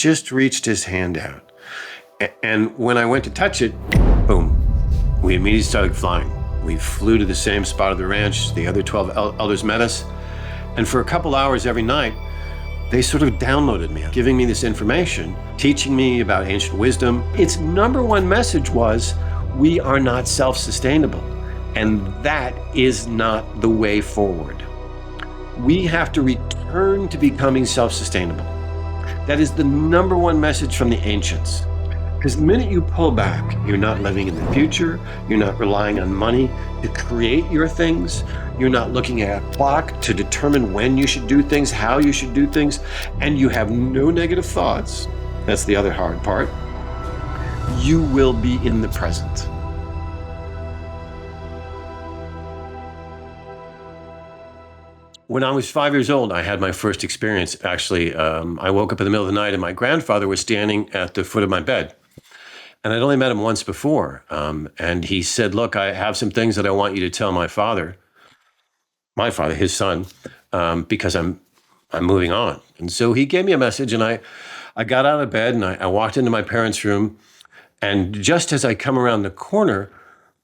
just reached his hand out. And when I went to touch it, boom, we immediately started flying. We flew to the same spot of the ranch. The other 12 elders met us. And for a couple hours every night, they sort of downloaded me, giving me this information, teaching me about ancient wisdom. Its number one message was, we are not self-sustainable. And that is not the way forward. We have to return to becoming self-sustainable. That is the number one message from the ancients. Because the minute you pull back, you're not living in the future, you're not relying on money to create your things, you're not looking at a clock to determine when you should do things, how you should do things, and you have no negative thoughts. That's the other hard part. You will be in the present. When I was 5 years old, I had my first experience. Actually, I woke up in the middle of the night and my grandfather was standing at the foot of my bed. And I'd only met him once before. And he said, look, I have some things that I want you to tell my father, his son, because I'm moving on. And so he gave me a message and I got out of bed and I walked into my parents' room. And just as I come around the corner,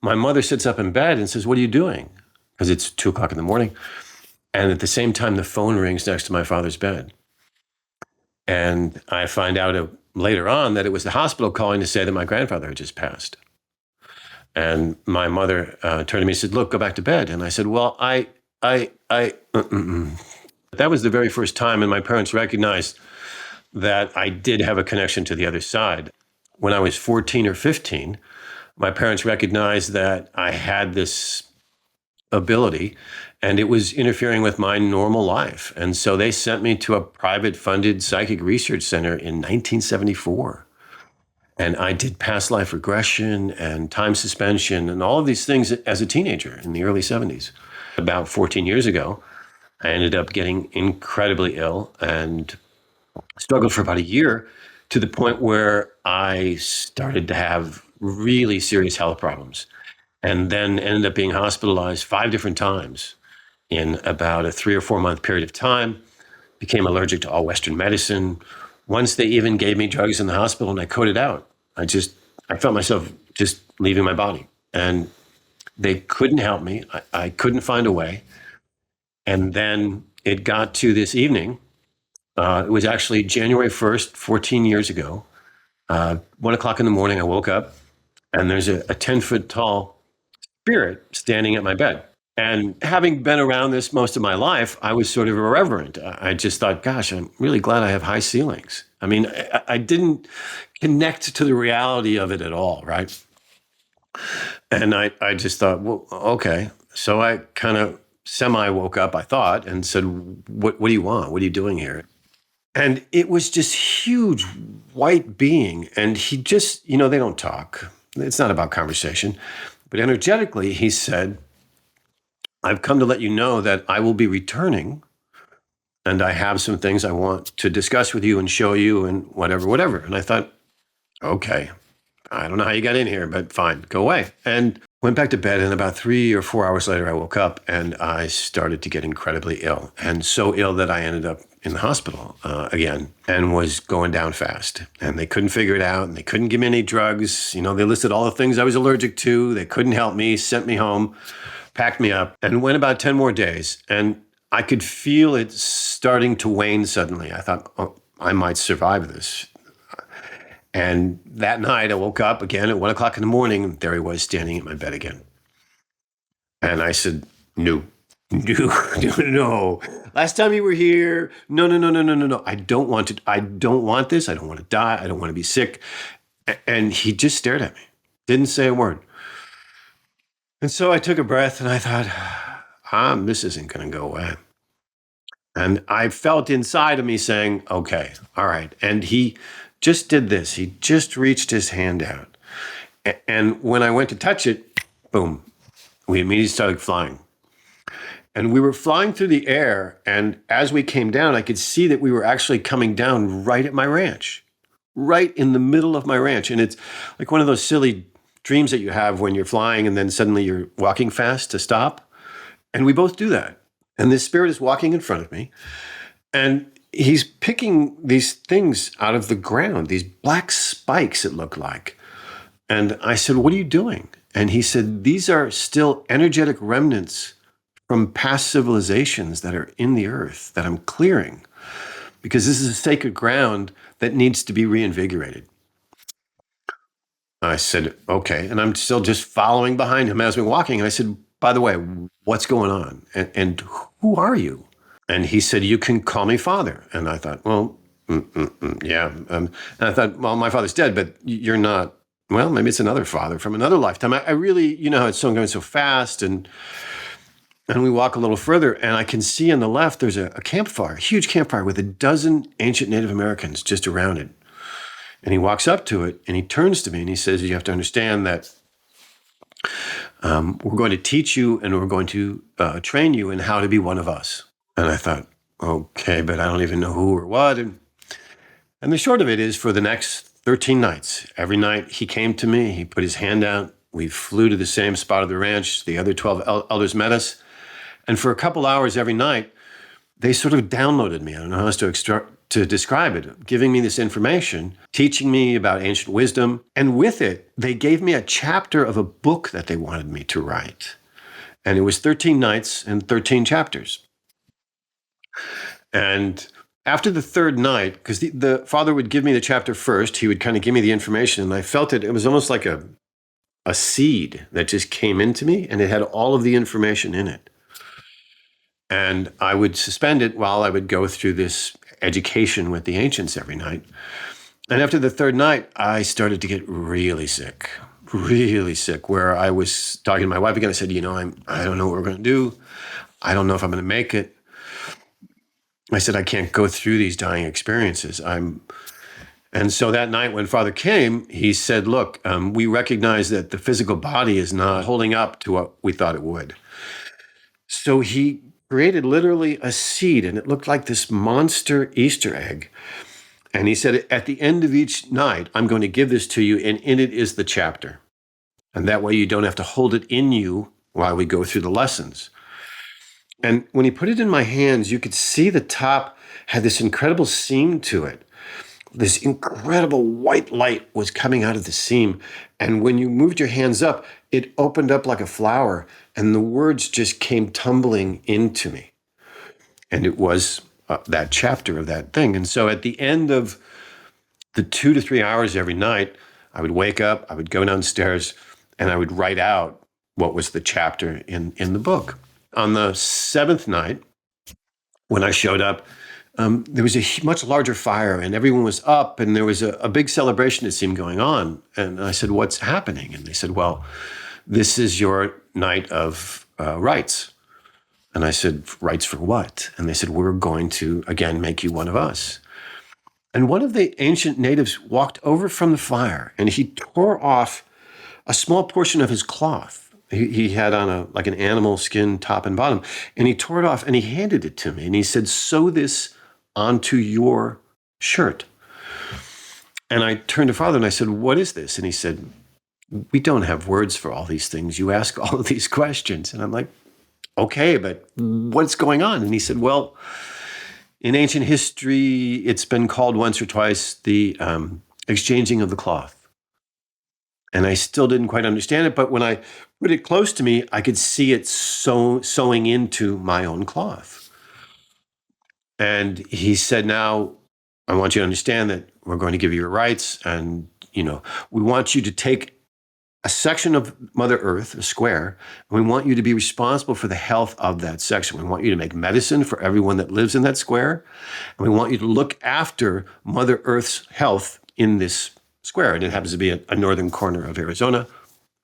my mother sits up in bed and says, what are you doing? Because it's 2:00 in the morning. And at the same time, the phone rings next to my father's bed. And I find out later on that it was the hospital calling to say that my grandfather had just passed. And my mother turned to me and said, look, go back to bed. And I said, well, That was the very first time, and my parents recognized that I did have a connection to the other side. When I was 14 or 15, my parents recognized that I had this ability and it was interfering with my normal life. And so they sent me to a private funded psychic research center in 1974. And I did past life regression and time suspension and all of these things as a teenager in the early 70s. About 14 years ago, I ended up getting incredibly ill and struggled for about a year to the point where I started to have really serious health problems and then ended up being hospitalized 5 different times in about a 3 or 4 month period of time, became allergic to all Western medicine. Once they even gave me drugs in the hospital and I coded out. I felt myself just leaving my body and they couldn't help me. I couldn't find a way. And then it got to this evening. It was actually January 1st, 14 years ago. 1:00 in the morning, I woke up and there's a 10-foot tall spirit standing at my bed. And having been around this most of my life, I was sort of irreverent. I just thought, gosh, I'm really glad I have high ceilings. I mean, I didn't connect to the reality of it at all, right? And I just thought, well, okay. So I kind of semi-woke up, I thought, and said, what do you want? What are you doing here? And it was just huge white being. And he just, they don't talk. It's not about conversation. But energetically, he said, I've come to let you know that I will be returning and I have some things I want to discuss with you and show you and whatever. And I thought, okay, I don't know how you got in here, but fine, go away. And went back to bed, and about 3 or 4 hours later, I woke up and I started to get incredibly ill, and so ill that I ended up in the hospital again and was going down fast. And they couldn't figure it out, and they couldn't give me any drugs. They listed all the things I was allergic to. They couldn't help me, sent me home, packed me up, and went about 10 more days. And I could feel it starting to wane suddenly. I thought, oh, I might survive this. And that night I woke up again at 1:00 in the morning, and there he was standing at my bed again. And I said, no. Last time you were here, no. I don't want this. I don't want to die. I don't want to be sick. And he just stared at me, didn't say a word. And so I took a breath and I thought, this isn't going to go away. And I felt inside of me saying, okay, all right. And he just did this. He just reached his hand out. And when I went to touch it, boom, we immediately started flying. And we were flying through the air. And as we came down, I could see that we were actually coming down right at my ranch, right in the middle of my ranch. And it's like one of those silly dreams that you have when you're flying and then suddenly you're walking fast to stop. And we both do that. And this spirit is walking in front of me. And he's picking these things out of the ground, these black spikes, it looked like. And I said, "What are you doing?" And he said, "These are still energetic remnants from past civilizations that are in the earth that I'm clearing because this is a sacred ground that needs to be reinvigorated." I said, "Okay." And I'm still just following behind him as we're walking. And I said, "By the way, what's going on? And who are you?" And he said, "You can call me father." And I thought, well, yeah. And I thought, well, my father's dead, but you're not. Well, maybe it's another father from another lifetime. I really, how it's so going so fast. And we walk a little further, and I can see on the left, there's a campfire, a huge campfire with a dozen ancient Native Americans just around it. And he walks up to it, and he turns to me, and he says, "You have to understand that we're going to teach you, and we're going to train you in how to be one of us." And I thought, okay, but I don't even know who or what. And the short of it is, for the next 13 nights, every night he came to me, he put his hand out, we flew to the same spot of the ranch, the other 12 elders met us. And for a couple hours every night, they sort of downloaded me. I don't know how else to describe it, giving me this information, teaching me about ancient wisdom. And with it, they gave me a chapter of a book that they wanted me to write. And it was 13 nights and 13 chapters. And after the third night, because the father would give me the chapter first, he would kind of give me the information, and I felt it. It was almost like a seed that just came into me, and it had all of the information in it. And I would suspend it while I would go through this education with the ancients every night. And after the third night, I started to get really sick, where I was talking to my wife again. I said, I don't know what we're going to do. I don't know if I'm going to make it. I said, I can't go through these dying experiences. And so that night when Father came, he said, "Look, we recognize that the physical body is not holding up to what we thought it would." So he created literally a seed, and it looked like this monster Easter egg. And he said, "At the end of each night, I'm going to give this to you, and in it is the chapter. And that way you don't have to hold it in you while we go through the lessons." And when he put it in my hands, you could see the top had this incredible seam to it. This incredible white light was coming out of the seam. And when you moved your hands up, it opened up like a flower, and the words just came tumbling into me. And it was that chapter of that thing. And so at the end of the 2 to 3 hours every night, I would wake up, I would go downstairs, and I would write out what was the chapter in the book. On the seventh night, when I showed up, there was a much larger fire, and everyone was up, and there was a big celebration that seemed going on. And I said, "What's happening?" And they said, "Well, this is your night of rites." And I said, "Rites for what?" And they said, "We're going to, again, make you one of us." And one of the ancient natives walked over from the fire, and he tore off a small portion of his cloth. He had on like an animal skin top and bottom, and he tore it off and he handed it to me. And he said, "Sew this onto your shirt." And I turned to Father and I said, "What is this?" And he said, "We don't have words for all these things. You ask all of these questions." And I'm like, "Okay, but what's going on?" And he said, "Well, in ancient history, it's been called once or twice the exchanging of the cloth." And I still didn't quite understand it, but when I put it close to me, I could see it sewing into my own cloth. And he said, "Now, I want you to understand that we're going to give you your rights, and we want you to take a section of Mother Earth, a square, and we want you to be responsible for the health of that section. We want you to make medicine for everyone that lives in that square, and we want you to look after Mother Earth's health in this square." And it happens to be a northern corner of Arizona,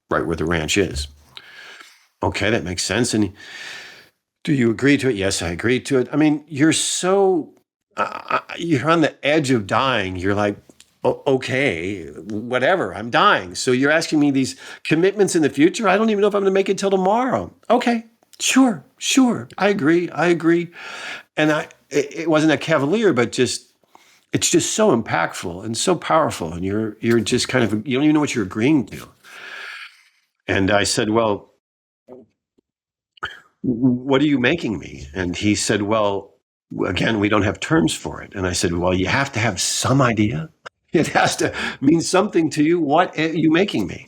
right where the ranch is. Okay, that makes sense. And do you agree to it? Yes, I agreed to it. I mean, you're you're on the edge of dying. You're like, okay, whatever, I'm dying. So you're asking me these commitments in the future? I don't even know if I'm going to make it till tomorrow. Okay, sure. I agree. And it wasn't a cavalier, but it's just so impactful and so powerful. And you're just kind of, you don't even know what you're agreeing to. And I said, "Well, what are you making me?" And he said, "Well, Again, we don't have terms for it. And I said, well, you have to have some idea. It has to mean something to you. What are you making me?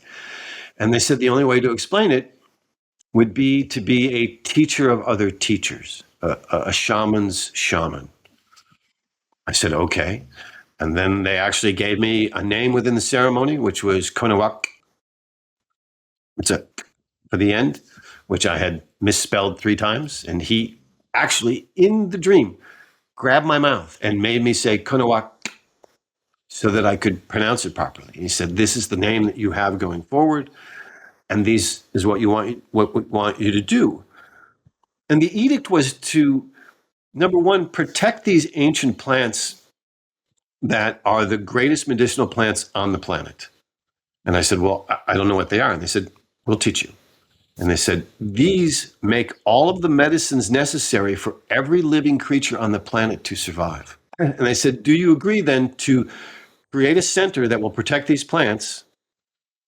And they said the only way to explain it would be to be a teacher of other teachers, a shaman's shaman. I said, okay. And then they actually gave me a name within the ceremony, which was Konawak. It's a for the end, which I had misspelled 3 times. And he actually, in the dream, grabbed my mouth and made me say Konawak so that I could pronounce it properly. He said, this is the name that you have going forward, and this is what we want you to do. And the edict was to, number one, protect these ancient plants that are the greatest medicinal plants on the planet. And I said, well, I don't know what they are. And they said, we'll teach you. And they said, these make all of the medicines necessary for every living creature on the planet to survive. And they said, do you agree then to create a center that will protect these plants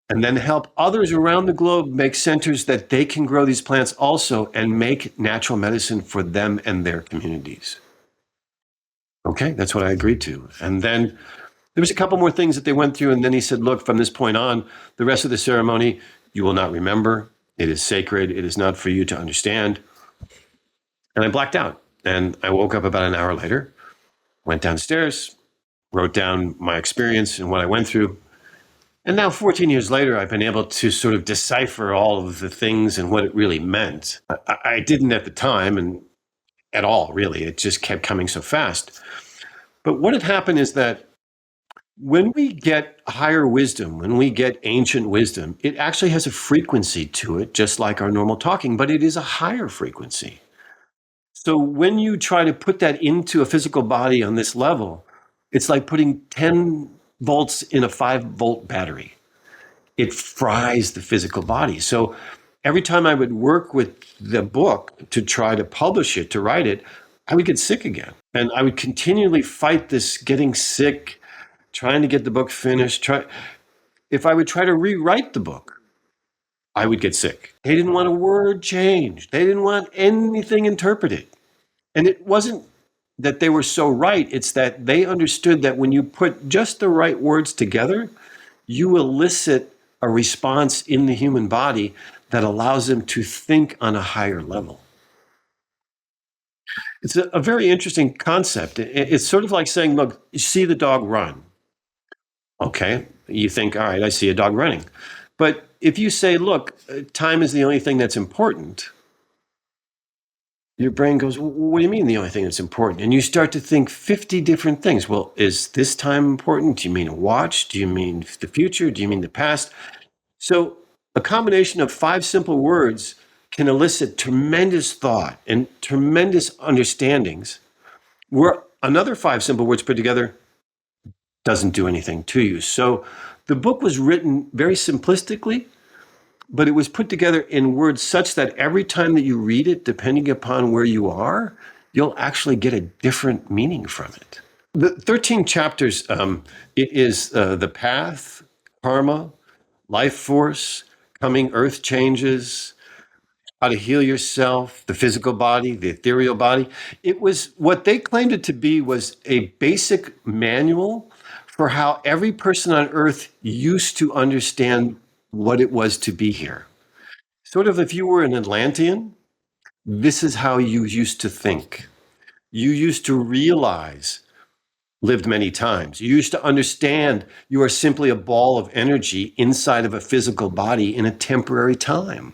and then help others around the globe make centers that they can grow these plants also and make natural medicine for them and their communities? Okay, that's what I agreed to. And then there was a couple more things that they went through. And then he said, look, from this point on, the rest of the ceremony, you will not remember. It is sacred. It is not for you to understand. And I blacked out. And I woke up about an hour later, went downstairs, wrote down my experience and what I went through. And now, 14 years later, I've been able to sort of decipher all of the things and what it really meant. I didn't at the time, and at all, really. It just kept coming so fast. But what had happened is that when we get higher wisdom, when we get ancient wisdom, it actually has a frequency to it, just like our normal talking, but it is a higher frequency. So when you try to put that into a physical body on this level, it's like putting 10 volts in a 5-volt battery. It fries the physical body. So every time I would work with the book to try to publish it, to write it, I would get sick again. And I would continually fight this getting sick, trying to get the book finished. If I would try to rewrite the book, I would get sick. They didn't want a word changed. They didn't want anything interpreted. And it wasn't that they were so right. It's that they understood that when you put just the right words together, you elicit a response in the human body that allows them to think on a higher level. It's a very interesting concept. It's sort of like saying, look, you see the dog run. Okay, you think, all right, I see a dog running. But if you say, look, time is the only thing that's important, your brain goes, what do you mean the only thing that's important? And you start to think 50 different things. Well, is this time important? Do you mean a watch? Do you mean the future? Do you mean the past? So a combination of 5 simple words can elicit tremendous thought and tremendous understandings, where another 5 simple words put together doesn't do anything to you. So the book was written very simplistically, but it was put together in words such that every time that you read it, depending upon where you are, you'll actually get a different meaning from it. The 13 chapters, it is the path, karma, life force, coming earth changes, how to heal yourself, the physical body, the ethereal body. It was what they claimed it to be was a basic manual for how every person on earth used to understand what it was to be here. Sort of if you were an Atlantean, this is how you used to think. You used to realize, lived many times. You used to understand you are simply a ball of energy inside of a physical body in a temporary time.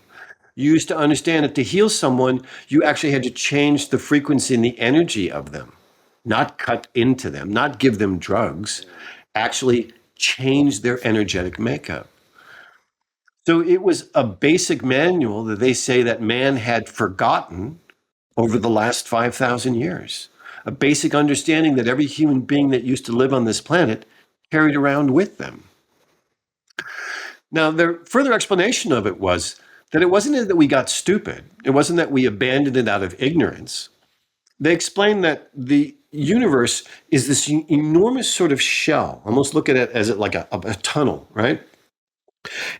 You used to understand that to heal someone, you actually had to change the frequency and the energy of them, not cut into them, not give them drugs, actually change their energetic makeup. So it was a basic manual that they say that man had forgotten over the last 5,000 years. A basic understanding that every human being that used to live on this planet carried around with them. Now, their further explanation of it was that it wasn't that we got stupid. It wasn't that we abandoned it out of ignorance. They explained that the universe is this enormous sort of shell. Almost look at it as like a tunnel, right?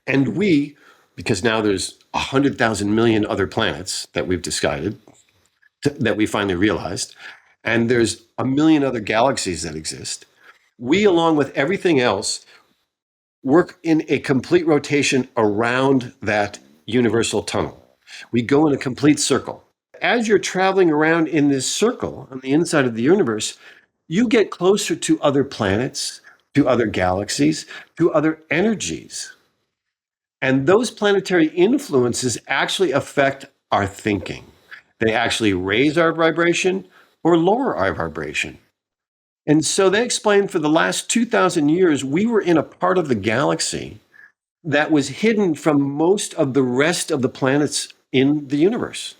And we, because now there's 100,000 million other planets that we've decided, that we finally realized, And there's a million other galaxies that exist. We, along with everything else, work in a complete rotation around that universal tunnel. We go in a complete circle. As you're traveling around in this circle on the inside of the universe, you get closer to other planets, to other galaxies, to other energies. And those planetary influences actually affect our thinking. They actually raise our vibration or lower our vibration. And so they explained for the last 2,000 years, we were in a part of the galaxy that was hidden from most of the rest of the planets in the universe.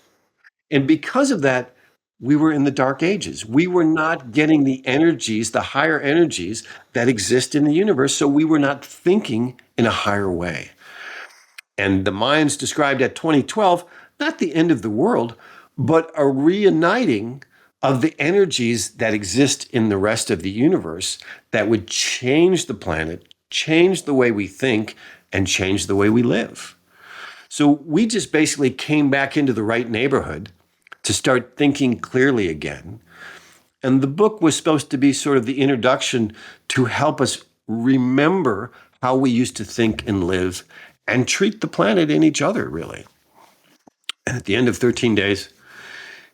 And because of that, we were in the dark ages. We were not getting the energies, the higher energies that exist in the universe. So we were not thinking in a higher way. And the Mayans described at 2012, not the end of the world, but a reuniting of the energies that exist in the rest of the universe that would change the planet, change the way we think, and change the way we live. So we just basically came back into the right neighborhood to start thinking clearly again. And the book was supposed to be sort of the introduction to help us remember how we used to think and live and treat the planet and each other, really. And at the end of 13 days,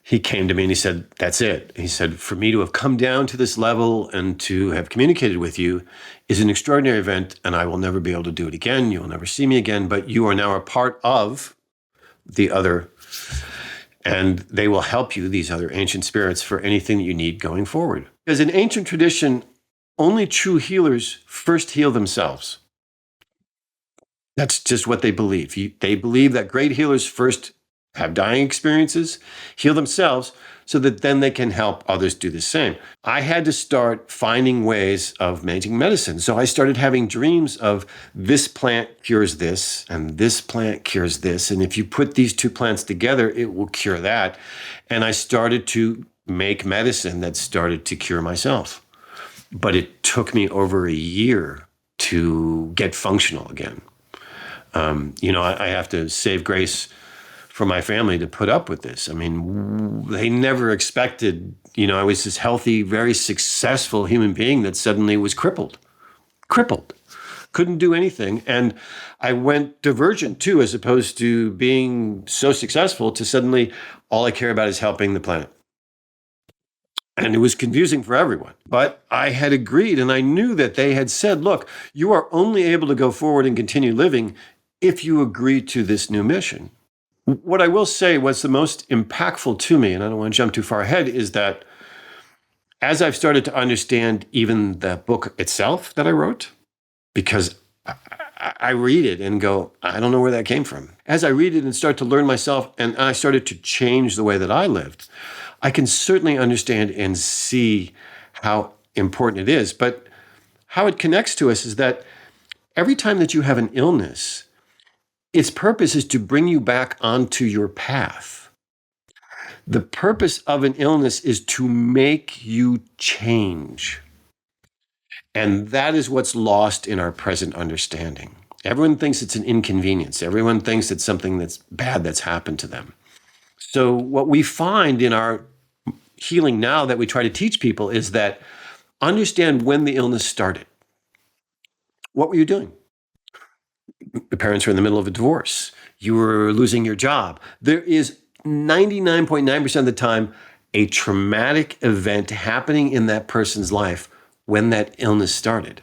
he came to me and he said, "That's it." He said, "For me to have come down to this level and to have communicated with you is an extraordinary event, and I will never be able to do it again. You will never see me again, but you are now a part of the other, and they will help you, these other ancient spirits, for anything that you need going forward." Because in ancient tradition, only true healers first heal themselves. That's just what they believe. They believe that great healers first have dying experiences, heal themselves, so that then they can help others do the same. I had to start finding ways of making medicine. So I started having dreams of this plant cures this, and this plant cures this. And if you put these two plants together, it will cure that. And I started to make medicine that started to cure myself. But it took me over a year to get functional again. I have to save grace for my family to put up with this. I mean, they never expected, I was this healthy, very successful human being that suddenly was crippled, couldn't do anything. And I went divergent too, as opposed to being so successful to suddenly all I care about is helping the planet. And it was confusing for everyone. But I had agreed, and I knew that they had said, look, you are only able to go forward and continue living if you agree to this new mission. What I will say was the most impactful to me, and I don't want to jump too far ahead, is that as I've started to understand even the book itself that I wrote, because I read it and go, I don't know where that came from. As I read it and start to learn myself, and I started to change the way that I lived, I can certainly understand and see how important it is. But how it connects to us is that every time that you have an illness, its purpose is to bring you back onto your path. The purpose of an illness is to make you change. And that is what's lost in our present understanding. Everyone thinks it's an inconvenience. Everyone thinks it's something that's bad that's happened to them. So what we find in our healing now that we try to teach people is that understand when the illness started. What were you doing? The parents were in the middle of a divorce. You were losing your job. There is 99.9% of the time a traumatic event happening in that person's life when that illness started.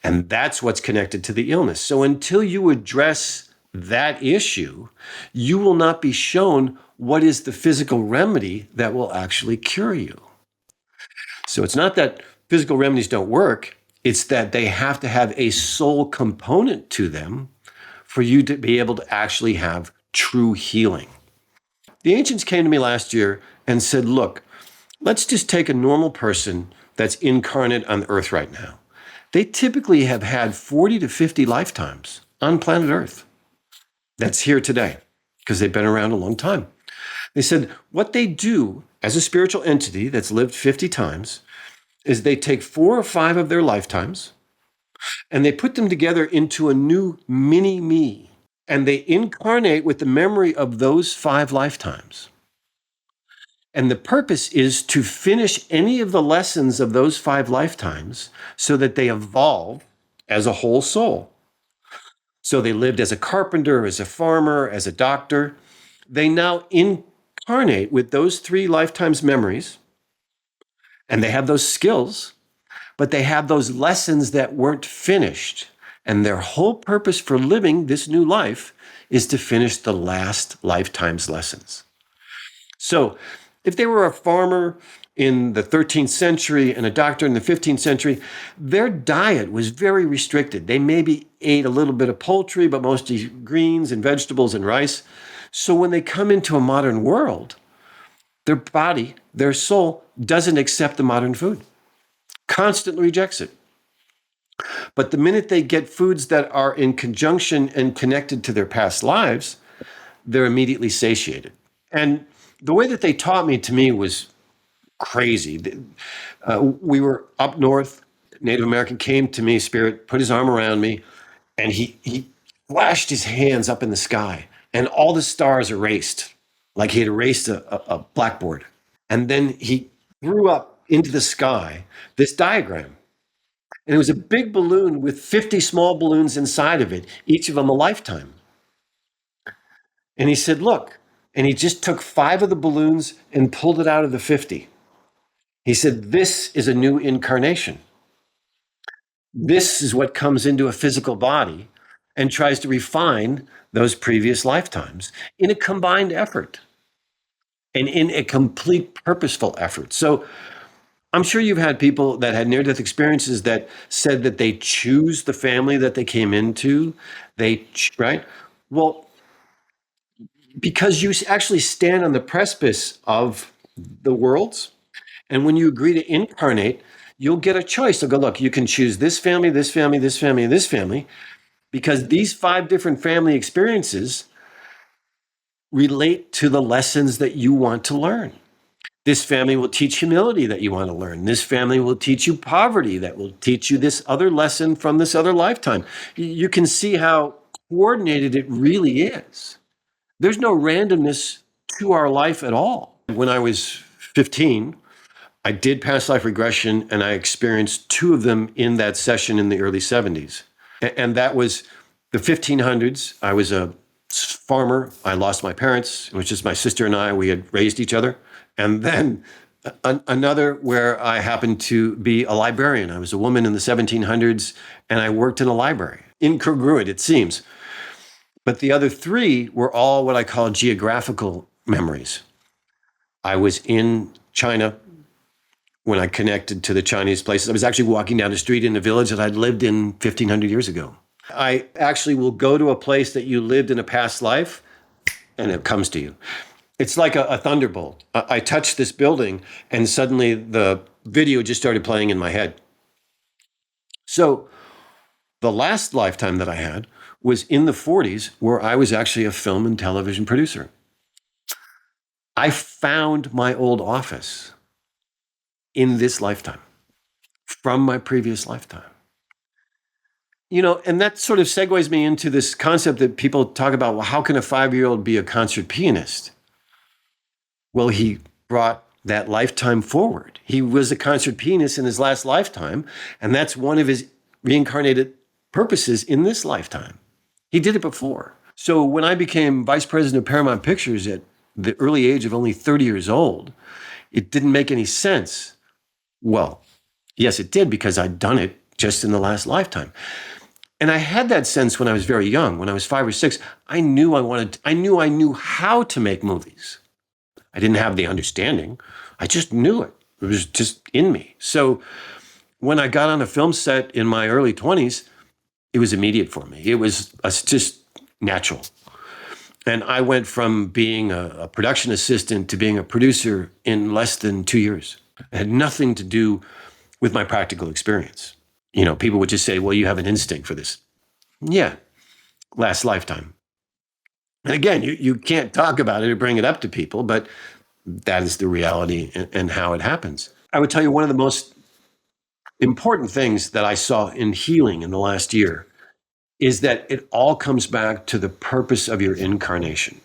And that's what's connected to the illness. So until you address that issue, you will not be shown what is the physical remedy that will actually cure you. So it's not that physical remedies don't work, it's that they have to have a soul component to them for you to be able to actually have true healing. The ancients came to me last year and said, look, let's just take a normal person that's incarnate on Earth right now. They typically have had 40 to 50 lifetimes on planet Earth that's here today because they've been around a long time. They said what they do as a spiritual entity that's lived 50 times is they take 4 or 5 of their lifetimes and they put them together into a new mini me. And they incarnate with the memory of those 5 lifetimes. And the purpose is to finish any of the lessons of those 5 lifetimes so that they evolve as a whole soul. So they lived as a carpenter, as a farmer, as a doctor. They now incarnate with those 3 lifetimes memories, and they have those skills, but they have those lessons that weren't finished. And their whole purpose for living this new life is to finish the last lifetime's lessons. So if they were a farmer in the 13th century and a doctor in the 15th century, their diet was very restricted. They maybe ate a little bit of poultry, but mostly greens and vegetables and rice. So when they come into a modern world, their body, their soul doesn't accept the modern food, constantly rejects it. But the minute they get foods that are in conjunction and connected to their past lives, they're immediately satiated. And the way that they taught me, to me, was crazy. We were up north. Native American came to me, spirit, put his arm around me, and he flashed his hands up in the sky, and all the stars erased, like he had erased a blackboard. And then he threw up into the sky this diagram. And it was a big balloon with 50 small balloons inside of it, each of them a lifetime. And he said, look, and he just took 5 of the balloons and pulled it out of the 50. He said, this is a new incarnation. This is what comes into a physical body and tries to refine those previous lifetimes in a combined effort and in a complete purposeful effort. So I'm sure you've had people that had near-death experiences that said that they choose the family that they came into. Right? Well, because you actually stand on the precipice of the worlds, and when you agree to incarnate, you'll get a choice. They'll go, look, you can choose this family, this family, this family, and this family, because these 5 different family experiences relate to the lessons that you want to learn. This family will teach humility that you want to learn. This family will teach you poverty that will teach you this other lesson from this other lifetime. You can see how coordinated it really is. There's no randomness to our life at all. When I was 15, I did past life regression, and I experienced 2 of them in that session in the early 70s. And that was the 1500s. I was a farmer. I lost my parents. It was just my sister and I. We had raised each other. And then another where I happened to be a librarian. I was a woman in the 1700s, and I worked in a library. Incongruent, it seems. But the other 3 were all what I call geographical memories. I was in China when I connected to the Chinese places. I was actually walking down the street in a village that I'd lived in 1,500 years ago. I actually will go to a place that you lived in a past life, and it comes to you. It's like a thunderbolt. I touched this building, and suddenly the video just started playing in my head. So the last lifetime that I had was in the 40s, where I was actually a film and television producer. I found my old office in this lifetime from my previous lifetime. And that sort of segues me into this concept that people talk about, well, how can a 5-year-old be a concert pianist? Well, he brought that lifetime forward. He was a concert pianist in his last lifetime, and that's one of his reincarnated purposes in this lifetime. He did it before. So when I became vice president of Paramount Pictures at the early age of only 30 years old, it didn't make any sense. Well, yes, it did, because I'd done it just in the last lifetime. And I had that sense when I was very young. When I was 5 or 6, I knew I knew how to make movies. I didn't have the understanding. I just knew it. It was just in me. So when I got on a film set in my early 20s, it was immediate for me. It was just natural. And I went from being a production assistant to being a producer in less than 2 years. It had nothing to do with my practical experience. People would just say, well, you have an instinct for this. Yeah, last lifetime. And again, you can't talk about it or bring it up to people, but that is the reality and how it happens. I would tell you one of the most important things that I saw in healing in the last year is that it all comes back to the purpose of your incarnation.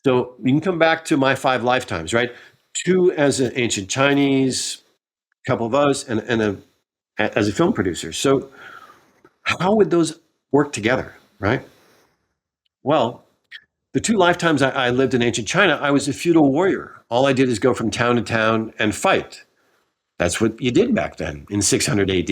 So you can come back to my 5 lifetimes, right? two as an ancient Chinese, a couple of us, as a film producer. So how would those work together, right? Well, the two lifetimes I lived in ancient China, I was a feudal warrior. All I did is go from town to town and fight. That's what you did back then in 600 AD.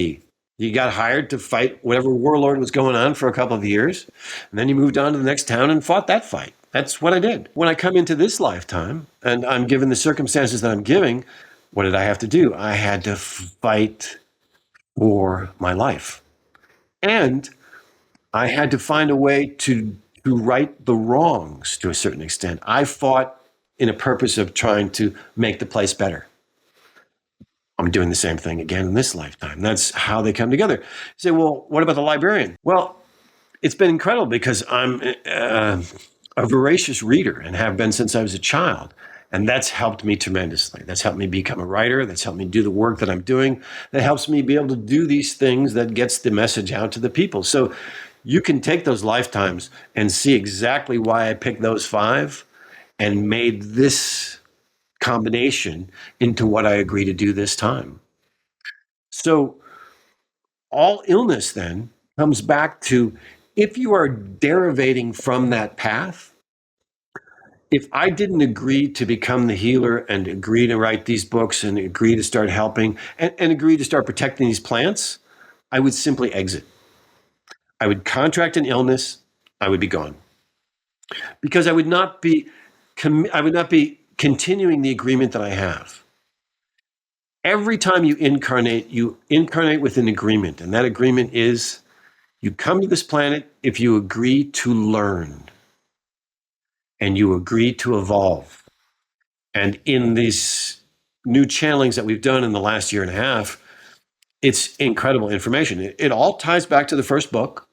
You got hired to fight whatever warlord was going on for a couple of years, and then you moved on to the next town and fought that fight. That's what I did. When I come into this lifetime and I'm given the circumstances that I'm giving, what did I have to do? I had to fight for my life. And I had to find a way to right the wrongs to a certain extent. I fought in a purpose of trying to make the place better. I'm doing the same thing again in this lifetime. That's how they come together. You say, well, what about the librarian? Well, it's been incredible because I'm a voracious reader and have been since I was a child. And that's helped me tremendously. That's helped me become a writer. That's helped me do the work that I'm doing. That helps me be able to do these things that gets the message out to the people. So you can take those lifetimes and see exactly why I picked those five and made this combination into what I agree to do this time. So all illness then comes back to if you are derivating from that path, if I didn't agree to become the healer and agree to write these books and agree to start helping and agree to start protecting these plants, I would simply exit. I would contract an illness, I would be gone. Because I would not be continuing the agreement that I have. Every time you incarnate with an agreement, and that agreement is you come to this planet if you agree to learn and you agree to evolve. And in these new channelings that we've done in the last year and a half, it's incredible information. It all ties back to the first book.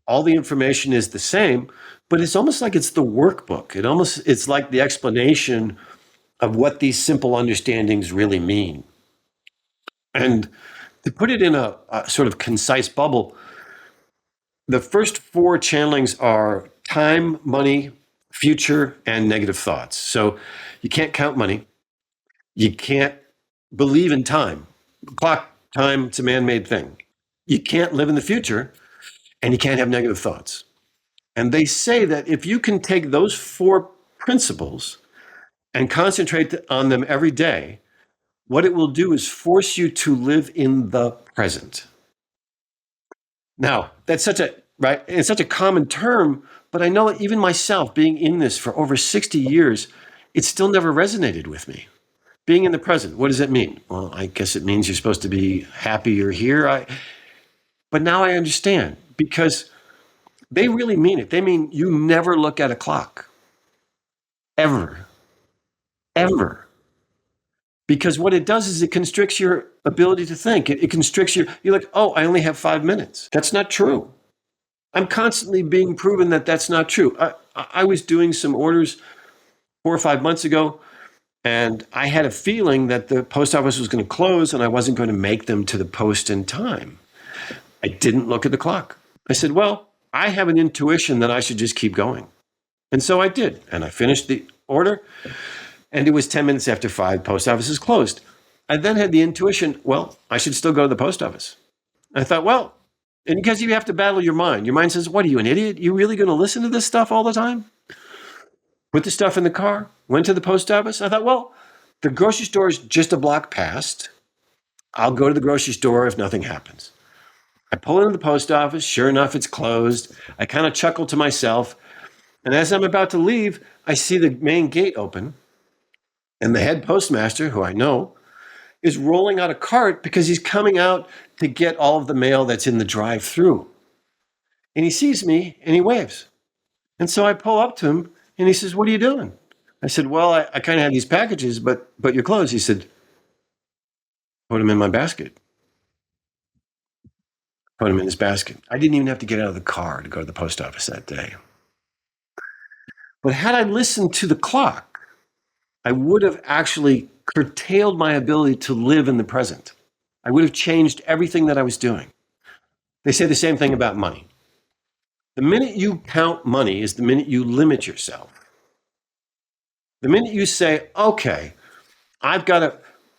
All the information is the same, but it's almost like it's the workbook. It's like the explanation of what these simple understandings really mean. And to put it in a sort of concise bubble, the first four channelings are time, money, future, and negative thoughts. So you can't count money. You can't believe in time. Clock, time, it's a man made thing. You can't live in the future, and you can't have negative thoughts. And they say that if you can take those four principles and concentrate on them every day, what it will do is force you to live in the present. Now, that's such a right, it's such a common term, but I know even myself being in this for over 60 years, it still never resonated with me. Being in the present, what does it mean? Well, I guess it means you're supposed to be happy you're here. But now I understand because they really mean it. They mean you never look at a clock. Ever. Ever. Because what it does is it constricts your ability to think. It constricts you're like, oh, I only have 5 minutes. That's not true. I'm constantly being proven that that's not true. I was doing some orders 4 or 5 months ago, and I had a feeling that the post office was going to close and I wasn't going to make them to the post in time. I didn't look at the clock. I said, well, I have an intuition that I should just keep going. And so I did. And I finished the order, and it was 10 minutes after 5, post office is closed. I then had the intuition, well, I should still go to the post office. I thought, well, and because you have to battle your mind. Your mind says, what are you, an idiot? You really going to listen to this stuff all the time? Put the stuff in the car, went to the post office. I thought, well, the grocery store is just a block past. I'll go to the grocery store if nothing happens. I pull into the post office. Sure enough, it's closed. I kind of chuckle to myself. And as I'm about to leave, I see the main gate open. And the head postmaster, who I know, is rolling out a cart because he's coming out to get all of the mail that's in the drive-through. And he sees me and he waves. And so I pull up to him and he says, what are you doing? I said, well, I kind of had these packages, but you're closed. He said, put them in my basket. Put them in his basket. I didn't even have to get out of the car to go to the post office that day. But had I listened to the clock, I would have actually curtailed my ability to live in the present. I would have changed everything that I was doing. They say the same thing about money. The minute you count money is the minute you limit yourself. The minute you say, okay, I've got to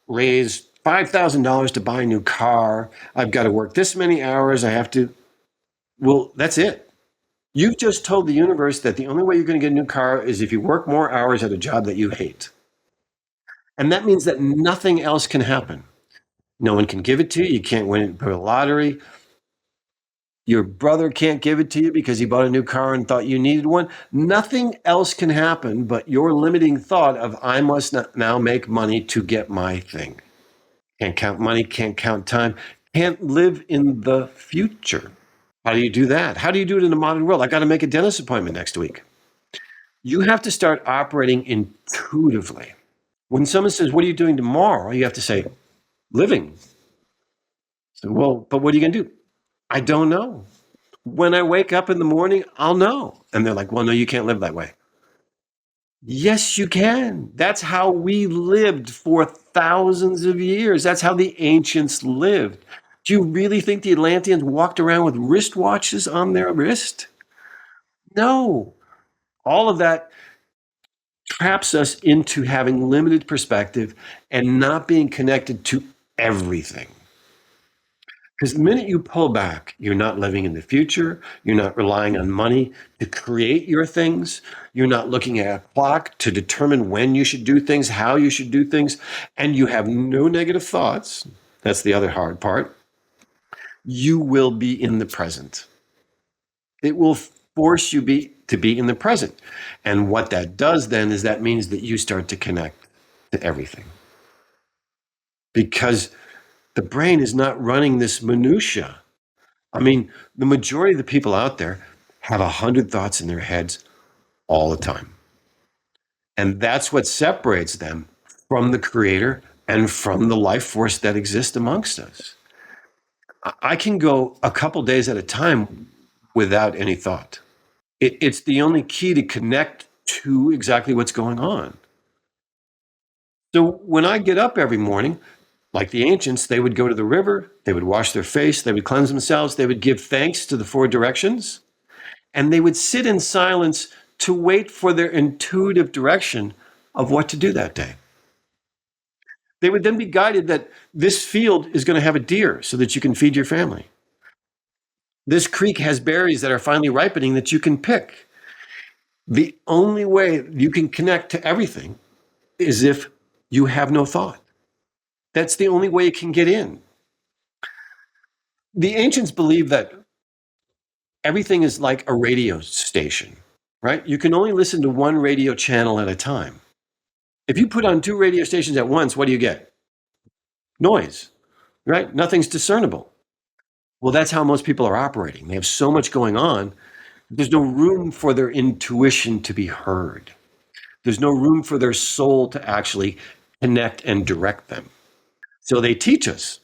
raise $5,000 to buy a new car, I've got to work this many hours, I have to, well, that's it. You've just told the universe that the only way you're going to get a new car is if you work more hours at a job that you hate. And that means that nothing else can happen. No one can give it to you. You can't win the lottery. Your brother can't give it to you because he bought a new car and thought you needed one. Nothing else can happen but your limiting thought of, I must now make money to get my thing. Can't count money, can't count time, can't live in the future. How do you do that? How do you do it in the modern world? I got to make a dentist appointment next week. You have to start operating intuitively. When someone says, what are you doing tomorrow? You have to say, living. So, well, but what are you going to do? I don't know. When I wake up in the morning, I'll know. And they're like, well, no, you can't live that way. Yes, you can. That's how we lived for thousands of years. That's how the ancients lived. Do you really think the Atlanteans walked around with wristwatches on their wrist? No. All of that traps us into having limited perspective and not being connected to everything. Because the minute you pull back, you're not living in the future. You're not relying on money to create your things. You're not looking at a clock to determine when you should do things, how you should do things. And you have no negative thoughts. That's the other hard part. You will be in the present. It will force you to be in the present. And what that does then is that means that you start to connect to everything. Because the brain is not running this minutia. I mean, the majority of the people out there have 100 thoughts in their heads all the time. And that's what separates them from the creator and from the life force that exists amongst us. I can go a couple days at a time without any thought. It's the only key to connect to exactly what's going on. So when I get up every morning, like the ancients, they would go to the river, they would wash their face, they would cleanse themselves, they would give thanks to the four directions, and they would sit in silence to wait for their intuitive direction of what to do that day. They would then be guided that this field is going to have a deer so that you can feed your family. This creek has berries that are finally ripening that you can pick. The only way you can connect to everything is if you have no thought. That's the only way it can get in. The ancients believed that everything is like a radio station, right? You can only listen to one radio channel at a time. If you put on two radio stations at once, what do you get? Noise, right? Nothing's discernible. Well, that's how most people are operating. They have so much going on, there's no room for their intuition to be heard. There's no room for their soul to actually connect and direct them. So they teach us,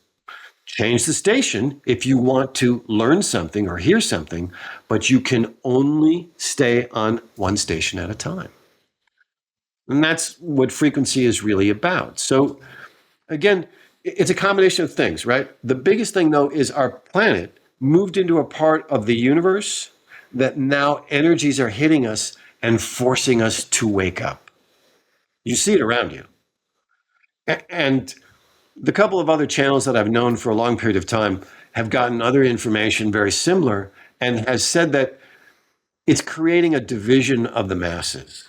change the station if you want to learn something or hear something, but you can only stay on one station at a time. And that's what frequency is really about. So again, it's a combination of things, right? The biggest thing, though, is our planet moved into a part of the universe that now energies are hitting us and forcing us to wake up. You see it around you. And the couple of other channels that I've known for a long period of time have gotten other information very similar and has said that it's creating a division of the masses.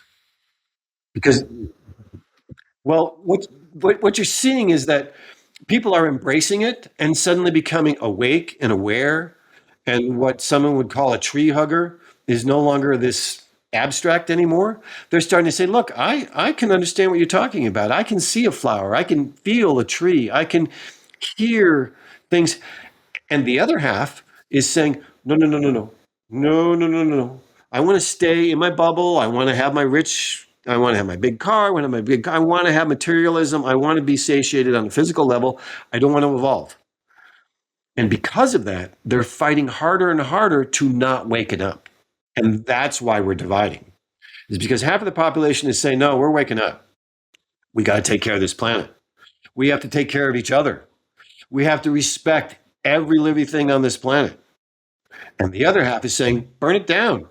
Because, well, what you're seeing is that people are embracing it and suddenly becoming awake and aware. And what someone would call a tree hugger is no longer this abstract anymore. They're starting to say, look, I can understand what you're talking about. I can see a flower. I can feel a tree. I can hear things. And the other half is saying, no, no, no, no, no, no, no, no, no. I want to stay in my bubble. I want to have I want to have my big car. I want to have materialism. I want to be satiated on a physical level. I don't want to evolve. And because of that, they're fighting harder and harder to not wake it up. And that's why we're dividing. It's because half of the population is saying, no, we're waking up. We got to take care of this planet. We have to take care of each other. We have to respect every living thing on this planet. And the other half is saying, burn it down.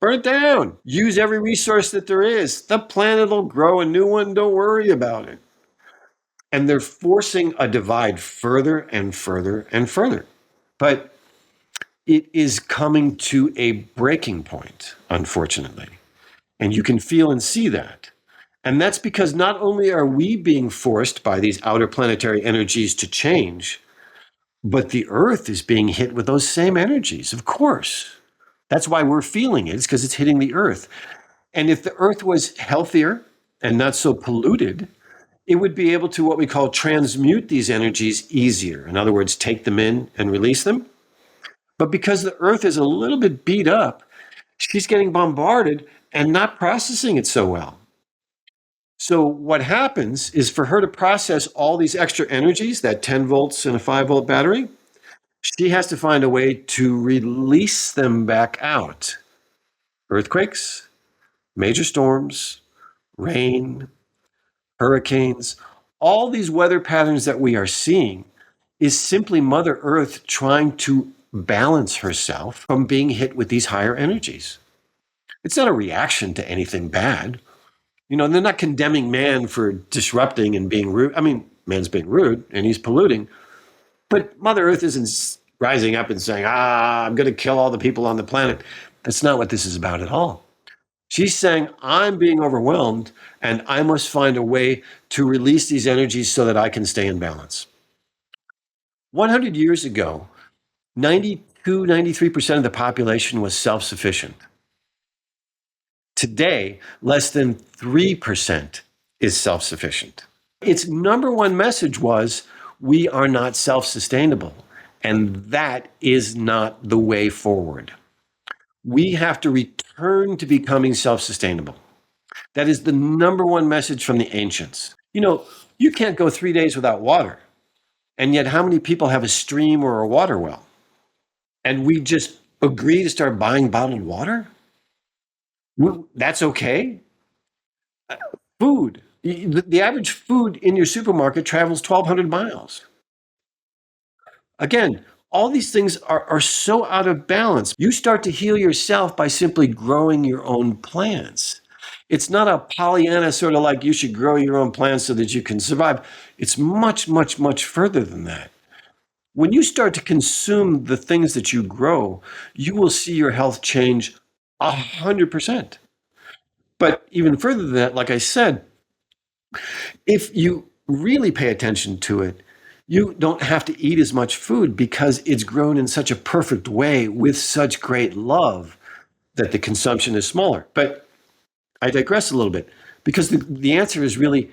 Burn it down. Use every resource that there is. The planet will grow a new one. Don't worry about it. And they're forcing a divide further and further and further. But it is coming to a breaking point, unfortunately. And you can feel and see that. And that's because not only are we being forced by these outer planetary energies to change, but the Earth is being hit with those same energies, of course. That's why we're feeling it, it's because it's hitting the Earth. And if the Earth was healthier and not so polluted, it would be able to what we call transmute these energies easier. In other words, take them in and release them. But because the Earth is a little bit beat up, she's getting bombarded and not processing it so well. So what happens is for her to process all these extra energies, that 10 volts in a 5-volt battery, she has to find a way to release them back out. Earthquakes, major storms, rain, hurricanes, all these weather patterns that we are seeing is simply Mother Earth trying to balance herself from being hit with these higher energies. It's not a reaction to anything bad. You know, they're not condemning man for disrupting and being rude. I mean, man's being rude and he's polluting, but Mother Earth isn't rising up and saying, I'm going to kill all the people on the planet. That's not what this is about at all. She's saying, I'm being overwhelmed and I must find a way to release these energies so that I can stay in balance. 100 years ago, 93% of the population was self-sufficient. Today, less than 3% is self-sufficient. Its number one message was, we are not self-sustainable. And that is not the way forward. We have to return to becoming self-sustainable. That is the number one message from the ancients. You know, you can't go 3 days without water. And yet, how many people have a stream or a water well? And we just agree to start buying bottled water? That's okay? Food. The average food in your supermarket travels 1,200 miles. Again, all these things are so out of balance. You start to heal yourself by simply growing your own plants. It's not a Pollyanna sort of like you should grow your own plants so that you can survive. It's much, much, much further than that. When you start to consume the things that you grow, you will see your health change 100%. But even further than that, like I said, if you really pay attention to it, you don't have to eat as much food because it's grown in such a perfect way with such great love that the consumption is smaller. But I digress a little bit because the answer is really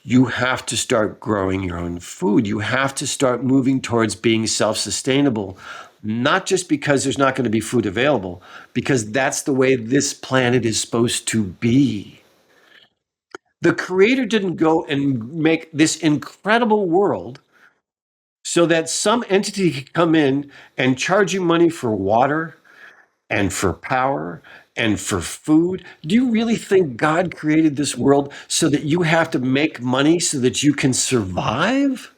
you have to start growing your own food. You have to start moving towards being self-sustainable, not just because there's not going to be food available, because that's the way this planet is supposed to be. The creator didn't go and make this incredible world so that some entity could come in and charge you money for water and for power and for food. Do you really think God created this world so that you have to make money so that you can survive?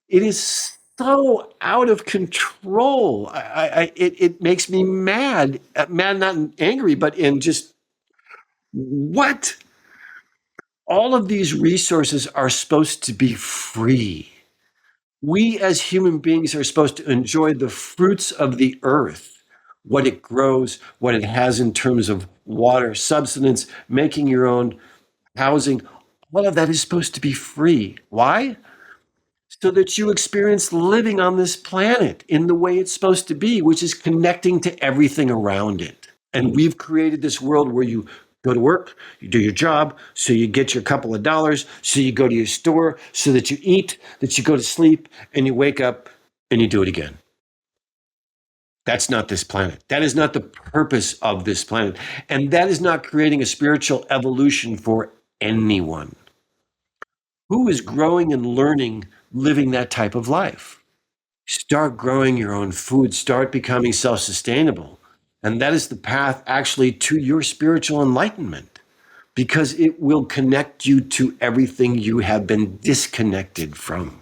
It is so out of control. It makes me mad. Mad, not angry, but in just what? All of these resources are supposed to be free. We as human beings are supposed to enjoy the fruits of the earth, what it grows, what it has in terms of water, substance, making your own housing. All of that is supposed to be free. Why? So that you experience living on this planet in the way it's supposed to be, which is connecting to everything around it. And we've created this world where you go to work, you do your job, so you get your couple of dollars, so you go to your store, so that you eat, that you go to sleep, and you wake up and you do it again. That's not this planet. That is not the purpose of this planet. And that is not creating a spiritual evolution for anyone. Who is growing and learning living that type of life? Start growing your own food, start becoming self-sustainable. And that is the path actually to your spiritual enlightenment because it will connect you to everything you have been disconnected from.